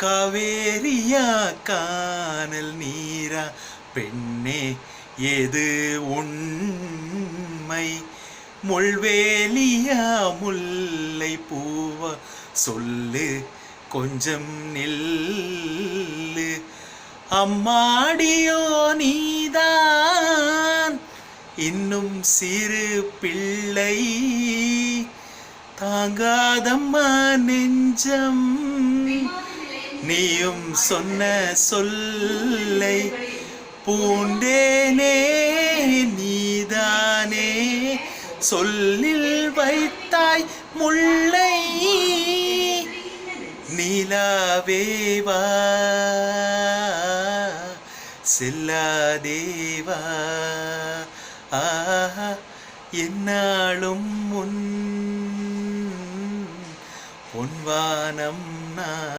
காவேரியா கானல் நீரா பெண்ணே எது உண்மை? முள்வேலியா முல்லை பூவா சொல்லு கொஞ்சம் நில்லு. அம்மாடியோ நீதான் இன்னும் சிறு பிள்ளை, தாங்காதம்மா நெஞ்சம் நீயும் சொன்ன சொல்லை. பூண்டேனே நீதானே சொல்லில் வைத்தாய் முல்லை. நீலாவேவா செல்லாதேவா ஆஹா என்னாலும் முன் பொன்வானம் நான்.